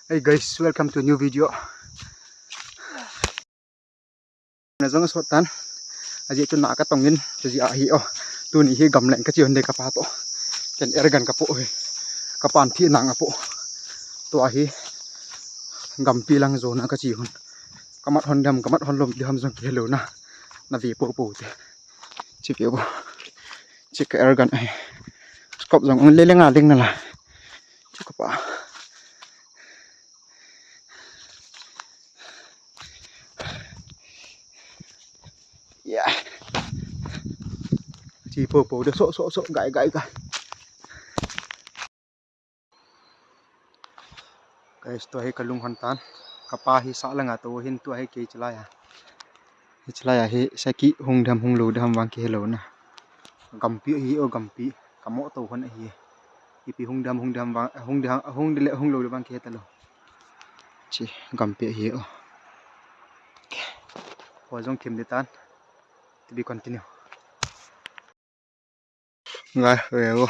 Hey guys, welcome to a new video. Nazong sotan aji tu nak ka tongin ji a hi tu ni hi gamleng ka chion de ka pa to ken ergan ka po ka pan thi nang apo to a hi gampi lang zona ka chi hun kamat hondam kamat honlom di ham jong ke lo na vi po po te chi pe bo chi ka ergan ai skop jong le le nga ding na la chi ka pa yeah chi po po de so gai guys to hai kalung hantan kapa hi sa la nga to hin to hai ke chlaya hi saki hungdam hunglo dam wang ke lo na gampi hi o gampi kamo to hon hi ipi hungdam wang hunglo wang ke ta lo chi gampi hi o ho jong thim de tan to be continue ngai reo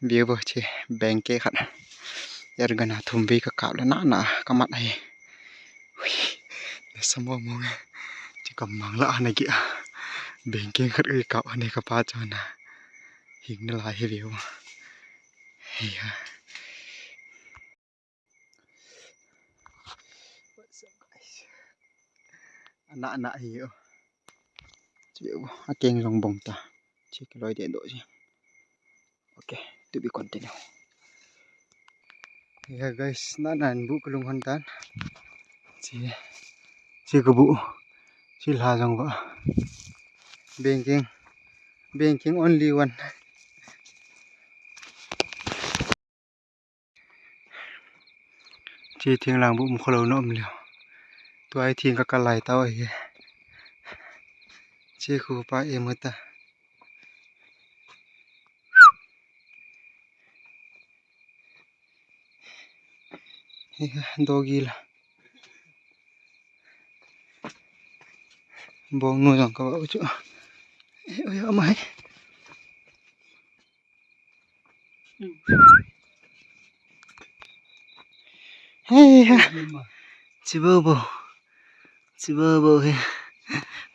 view bo che bank ke khat yar gana thumbi ka ka la na kamat ai samo mo chi kam mang la na gi bank ke khat ai ka ane ka pa chana hing na la he view ya what's up guys ana hi yo chi a keng long bong ta chi ka loi de do chi okay to be continue yeah guys nan bu kulung hantan chi ko bu chi la jong ba banking only one chi thing lang bu kholo no am le to ai thing ka lai taw ai chi khu pa emata dogil bong nu jong ka ba chu oi amai hey chi bo he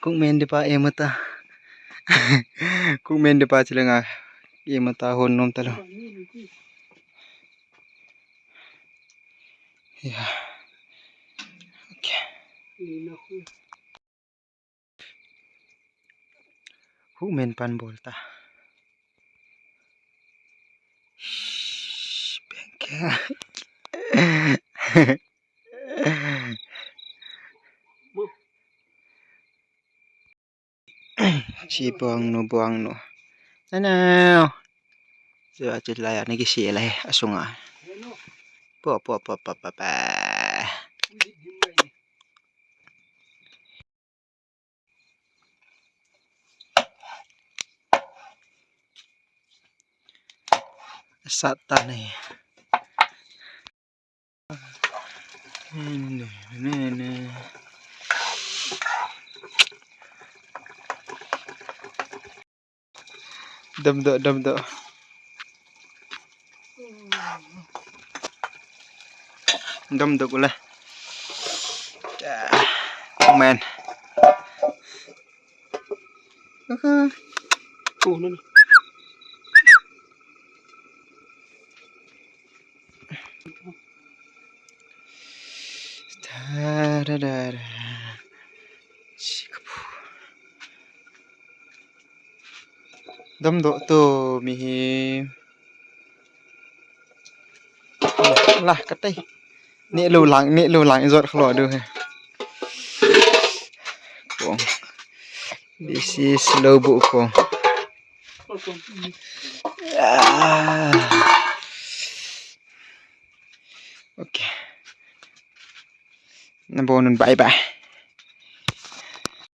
kung men de pa emata kung men de pa chilenga emata hon nom ta lo yeah okay hu men pan bolta bengke chi buang no na giờ chit la ya ni ki se la he asunga po sata ni ne đâm đợ lại men luôn đâm độ to mi là cắt đây nè lù lặng giọt khlo được hay this is slow bộ con okay. Nabon bye bye.